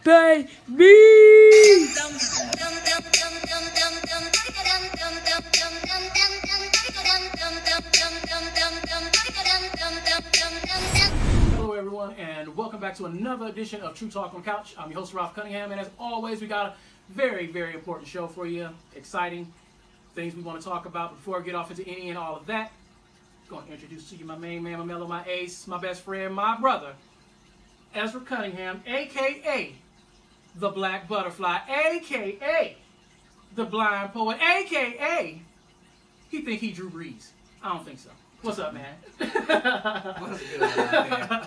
baby. Hello everyone, and welcome back to another edition of True Talk on Couch. I'm your host, Ralph Cunningham, and as always, we got a very, very important show for you. Exciting things we want to talk about. Before I get off into any and all of that, I'm going to introduce to you my main man, my mellow, my ace, my best friend, my brother, Ezra Cunningham, a.k.a. the Black Butterfly, a.k.a. the Blind Poet, a.k.a. he think he Drew Brees. I don't think so. What's up, man? What's good out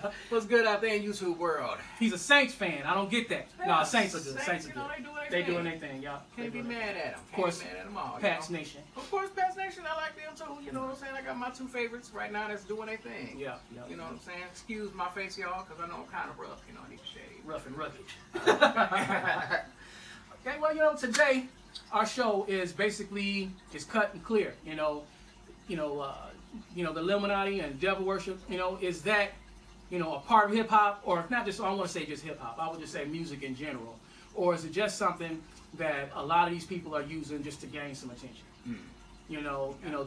there? What's good out there in YouTube world? He's a Saints fan. I don't get that. Yeah, No, Saints are good. Saints are you know, good. they Doing doing their thing, y'all. Can't be mad at them. Of course, Can't be mad at them all. Pats Nation. Of course, Pats Nation. I like them too. You know what I'm saying? I got my two favorites right now that's doing their thing. Yeah. You know what I'm saying? Excuse my face, y'all, because I know I'm kind of rough. You know, I need to shave. Rough and rugged. Okay, well, you know, today our show is basically cut and clear. The Illuminati and devil worship. Is that a part of hip hop, or not just? I don't want to say just hip hop. I would just say music in general, or is it just something that a lot of these people are using just to gain some attention?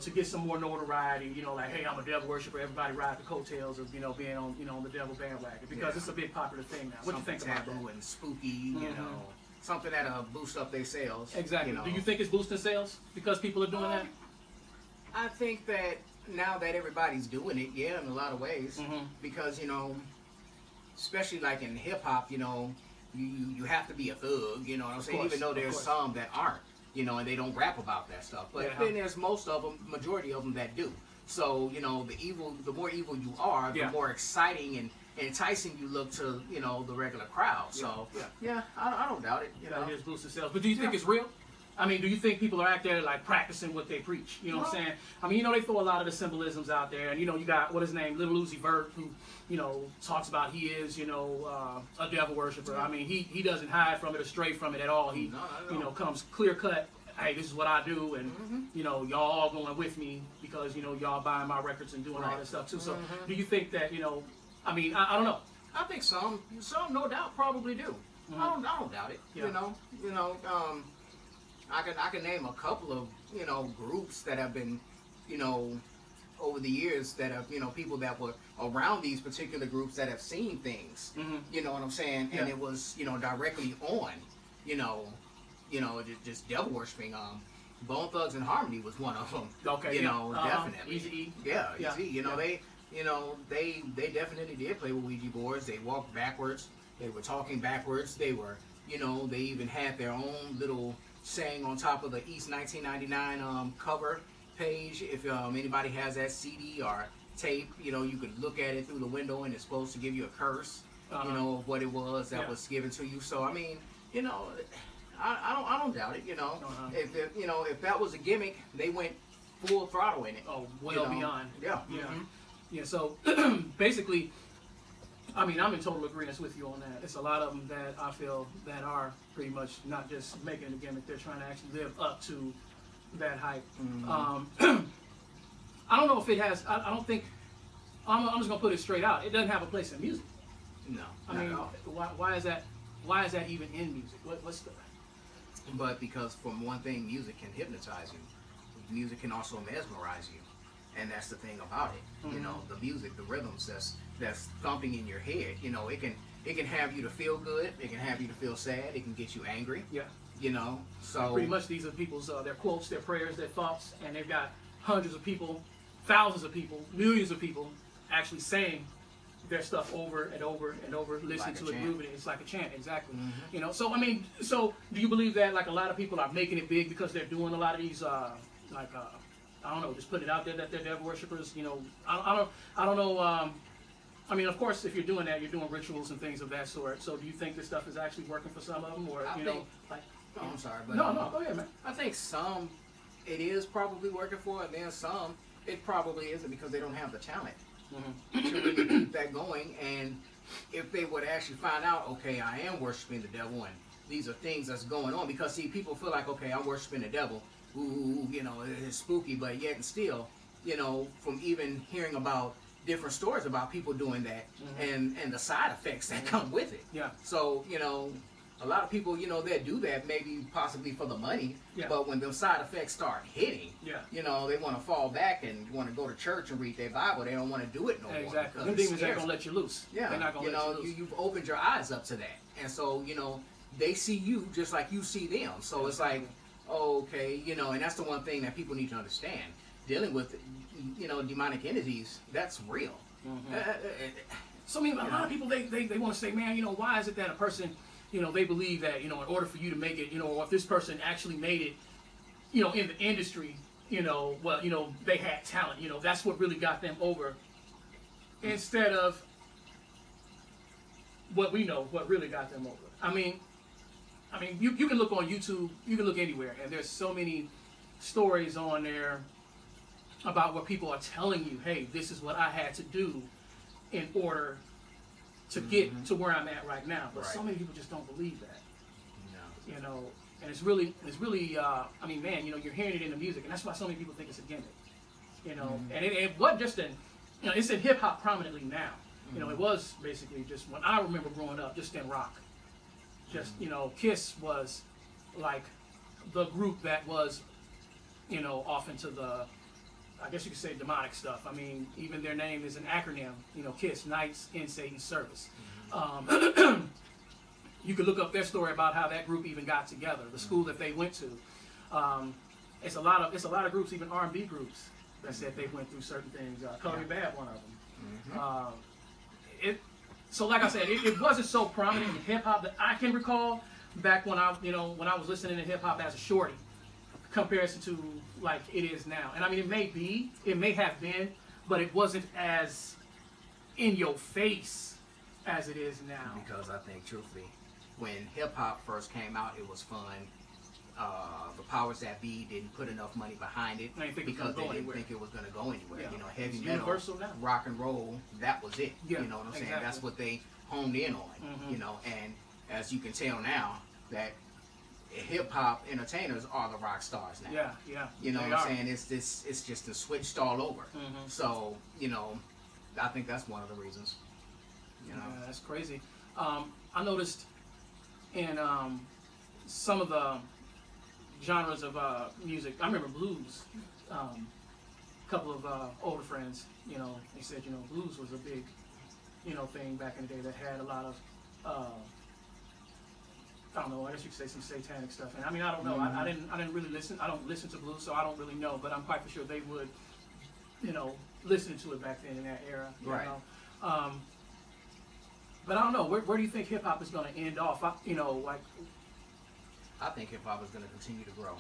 To get some more notoriety. Like, hey, I'm a devil worshiper. Everybody ride the coattails of being on the devil bandwagon because it's a big popular thing now. What do you think about that? And spooky, you know, something that'll boost up their sales. Exactly. Do you think it's boosting sales because people are doing that? I think that now that everybody's doing it, yeah, in a lot of ways, because especially like in hip hop, you have to be a thug. You know what I'm saying? Even though there's some that aren't, and they don't rap about that stuff. But then there's most of them, majority of them that do. So the more evil you are, the more exciting and enticing you look to the regular crowd. So I don't doubt it. It is boosting sales. But do you think it's real? I mean, do you think people are out there like practicing what they preach? You know what I'm saying? I mean, they throw a lot of the symbolisms out there, and you got what his name, Little Uzi Vert, who talks about he is a devil worshiper. I mean, he doesn't hide from it or stray from it at all. He comes clear cut. Hey, this is what I do, and y'all all going with me because y'all buying my records and doing all this stuff too. So, do you think that I mean, I don't know. I think some no doubt probably do. I don't doubt it. Yeah. I can name a couple of groups that have been over the years that have people that were around these particular groups that have seen things. You know what I'm saying? And it was directly on just devil worshiping. Bone Thugs and Harmony was one of them. Okay. Definitely. Easy. Yeah. They definitely did play with Ouija boards. They walked backwards. They were talking backwards. They were they even had their own little saying on top of the East 1999 cover page. If anybody has that CD or tape, you could look at it through the window and it's supposed to give you a curse, of what it was that was given to you. So I mean, I don't doubt it. If that was a gimmick, they went full throttle in it. Oh, well beyond. Yeah. Yeah. So basically, I mean, I'm in total agreement with you on that. It's a lot of them that I feel that are pretty much not just making a gimmick; they're trying to actually live up to that hype. I don't know if it has. I don't think. I'm just gonna put it straight out. It doesn't have a place in music. No. I mean, why is that? Why is that even in music? What's the? But because for one thing, music can hypnotize you. Music can also mesmerize you, and that's the thing about it. The music, the rhythms that's thumping in your head. It can have you to feel good. It can have you to feel sad. It can get you angry. Yeah. So pretty much these are people's their quotes, their prayers, their thoughts, and they've got hundreds of people, thousands of people, millions of people actually saying their stuff over and over and over, listening to it, moving it. It's like a chant, exactly. So I mean, do you believe that like a lot of people are making it big because they're doing a lot of these I don't know, just put it out there that they're devil worshippers? I don't know. I mean, of course, if you're doing that, you're doing rituals and things of that sort. So do you think this stuff is actually working for some of them, or I'm sorry, but no, go ahead, man. I think some it is probably working for, and then some it probably isn't because they don't have the talent to really keep that going. And if they would actually find out, okay, I am worshiping the devil, and these are things that's going on, because see, people feel like, okay, I'm worshiping the devil. Ooh, it's spooky, but yet and still, from even hearing about different stories about people doing that and the side effects that come with it. Yeah. So, a lot of people, you know, that do that maybe possibly for the money, Yeah. but when those side effects start hitting, Yeah. you know, they want to fall back and want to go to church and read their Bible. They don't want to do it no more. Exactly. Them demons ain't gonna let you loose. Yeah. They're not gonna you let know, you loose. you've opened your eyes up to that, and so you know they see you just like you see them. So it's like, okay, you know, and that's the one thing that people need to understand. Dealing with, you know, demonic entities, that's real. So I mean, a lot of people they want to say, man, you know, why is it that a person, you know, they believe that, you know, in order for you to make it, you know, or if this person actually made it, you know, in the industry, you know, well, you know, they had talent, you know, that's what really got them over, instead of what we know, what really got them over. I mean, you can look on YouTube, you can look anywhere, and there's so many stories on there about where people are telling you, hey, this is what I had to do in order to get to where I'm at right now. But so many people just don't believe that. No. You know, and it's really, I mean, man, you know, you're hearing it in the music, and that's why so many people think it's a gimmick. You know, and it wasn't just in, you know, it's in hip hop prominently now. You know, it was basically just when I remember growing up, just in rock. Just, you know, Kiss was like the group that was, you know, off into the, I guess you could say, demonic stuff. I mean, even their name is an acronym, you know, KISS, Knights in Satan's Service. You could look up their story about how that group even got together, the school that they went to. It's a lot of groups, even R&B groups, that said they went through certain things. Color Me Bad, one of them. So like I said, it wasn't so prominent in hip hop that I can recall back when I was listening to hip hop as a shorty, comparison to like it is now. And I mean, it may have been, but it wasn't as in your face as it is now. Because I think, truthfully, when hip hop first came out, it was fun. The powers that be didn't put enough money behind it because they didn't think it was going to go anywhere. Yeah. You know, heavy metal, rock and roll, that was it. Yeah, you know what I'm saying? exactly. That's what they honed in on. You know, and as you can tell now, that hip hop entertainers are the rock stars now. Yeah, yeah. You know what I'm saying? It's just a switched all over. So, you know, I think that's one of the reasons. You know, yeah, that's crazy. I noticed in some of the genres of music, I remember blues. A couple of older friends, you know, they said, you know, blues was a big, you know, thing back in the day that had a lot of, I don't know, I guess you could say some satanic stuff. And I mean, I don't know. I didn't really listen. I don't listen to blues, so I don't really know. But I'm quite sure they would, you know, listen to it back then in that era. You know? But I don't know. Where do you think hip hop is going to end off? You know, like. I think hip hop is going to continue to grow.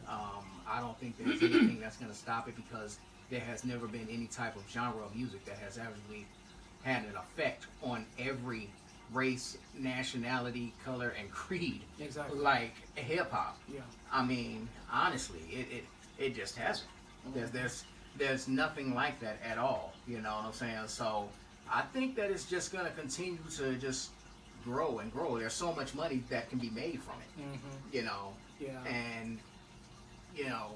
I don't think there's anything that's going to stop it because there has never been any type of genre of music that has actually had an effect on every race, nationality, color, and creed. Exactly. Like hip hop. Yeah. I mean, honestly, it just hasn't. There's nothing like that at all. You know what I'm saying? So I think that it's just gonna continue to just grow and grow. There's so much money that can be made from it. You know. Yeah. And you know,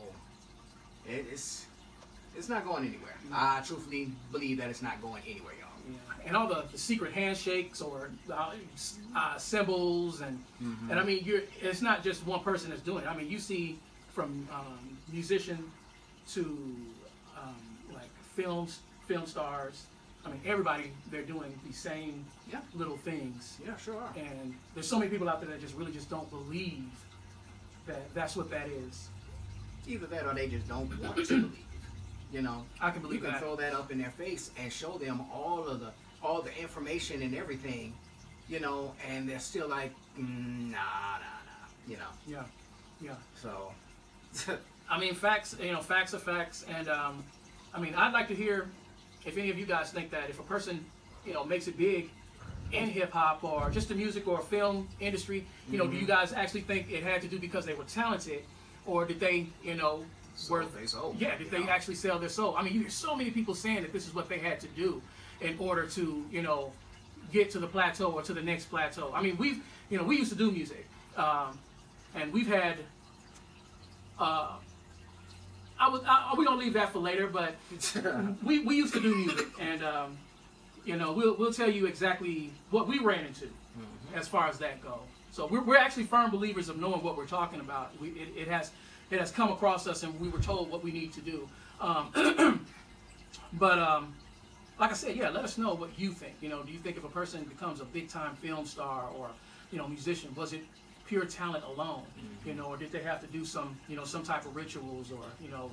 it's not going anywhere. I truthfully believe that it's not going anywhere, y'all. Yeah. And all the secret handshakes or symbols and I mean, it's not just one person that's doing it. I mean, you see from musician to like film stars. I mean, everybody, they're doing the same little things. Yeah, sure are. And there's so many people out there that just really just don't believe that that's what that is. Either that or they just don't want to believe. You know, I can believe you can throw that up in their face and show them all the information and everything, you know, and they're still like, nah, you know. Yeah. So, I mean, facts. You know, facts are facts, and I mean, I'd like to hear if any of you guys think that if a person, you know, makes it big in hip hop or just the music or film industry, you know, do you guys actually think it had to do because they were talented, or did they, you know, did they actually sell their soul? I mean, you hear so many people saying that this is what they had to do in order to, you know, get to the plateau or to the next plateau. I mean, we used to do music, and we've had. We're gonna leave that for later, but we used to do music, and you know, we'll tell you exactly what we ran into as far as that go. So we're actually firm believers of knowing what we're talking about. It has come across us, and we were told what we need to do. But like I said, yeah, let us know what you think. You know, do you think if a person becomes a big-time film star or, you know, musician, was it pure talent alone? You know, or did they have to do some, you know, some type of rituals, or, you know,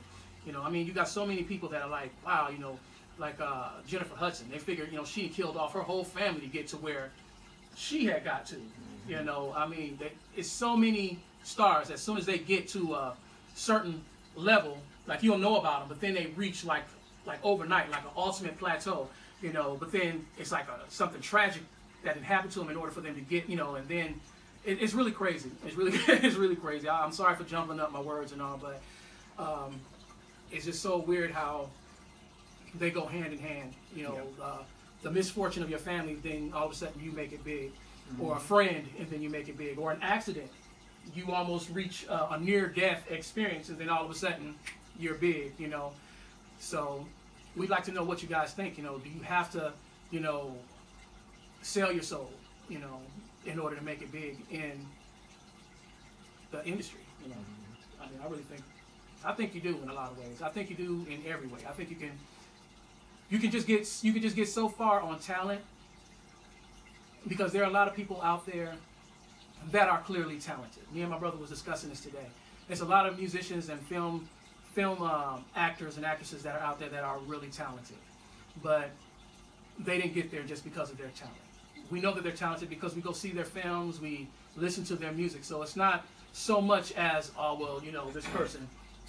I mean, you got so many people that are like, wow, you know, like Jennifer Hudson. They figured, you know, she killed off her whole family to get to where she had got to. You know, I mean, it's so many stars. As soon as they get to a certain level, like, you don't know about them, but then they reach like overnight, like an ultimate plateau. You know, but then it's like something tragic that had happened to them in order for them to get, you know, and then it's really crazy. It's really it's really crazy. I'm sorry for jumbling up my words and all, but it's just so weird how they go hand in hand. You know, the misfortune of your family, then all of a sudden you make it big. Or a friend, and then you make it big. Or an accident, you almost reach a near-death experience, and then all of a sudden you're big. You know, so we'd like to know what you guys think. You know, do you have to, you know, sell your soul, you know, in order to make it big in the industry? You know, I mean, I think you do in a lot of ways. I think you do in every way. I think you can just get so far on talent, because there are a lot of people out there that are clearly talented. Me and my brother was discussing this today. There's a lot of musicians and film actors and actresses that are out there that are really talented, but they didn't get there just because of their talent. We know that they're talented because we go see their films, we listen to their music. So it's not so much as, oh, well, you know, this person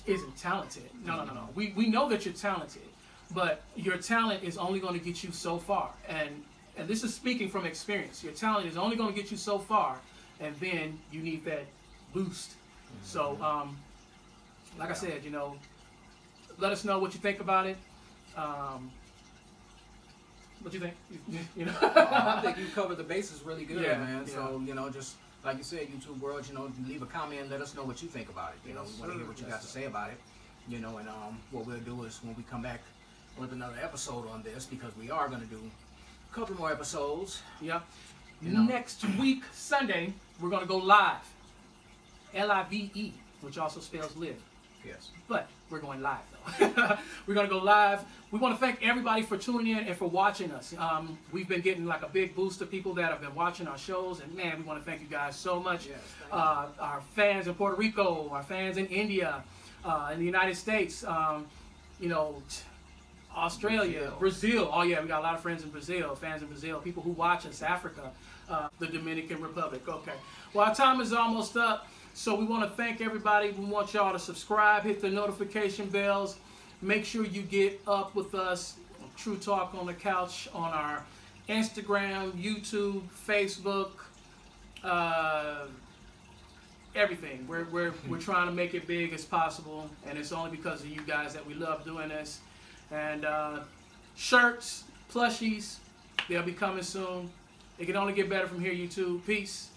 isn't talented. No. We know that you're talented, but your talent is only going to get you so far. And this is speaking from experience. Your talent is only going to get you so far, and then you need that boost. So, like I said, you know, let us know what you think about it. What you think? You know, I think you covered the bases really good, man. Yeah. So, you know, just like you said, YouTube world, you know, leave a comment, let us know what you think about it. You know, we want to hear what you got to say about it. You know, and what we'll do is when we come back with another episode on this, because we are going to do a couple more episodes. Yeah. You know. Next week, Sunday, we're going to go live. L-I-V-E, which also spells live. Yes. But we're going live, though. We're going to go live. We want to thank everybody for tuning in and for watching us. We've been getting like a big boost of people that have been watching our shows. And, man, we want to thank you guys so much. Yes, our fans in Puerto Rico, our fans in India, in the United States, you know, Australia, Brazil. Oh, yeah, we got a lot of friends in Brazil, fans in Brazil, people who watch us, Africa, the Dominican Republic. Okay. Well, our time is almost up, so we want to thank everybody. We want y'all to subscribe, hit the notification bells. Make sure you get up with us, True Talk on the Couch, on our Instagram, YouTube, Facebook, everything. We're trying to make it big as possible, and it's only because of you guys that we love doing this. And shirts, plushies, they'll be coming soon. It can only get better from here, YouTube. Peace.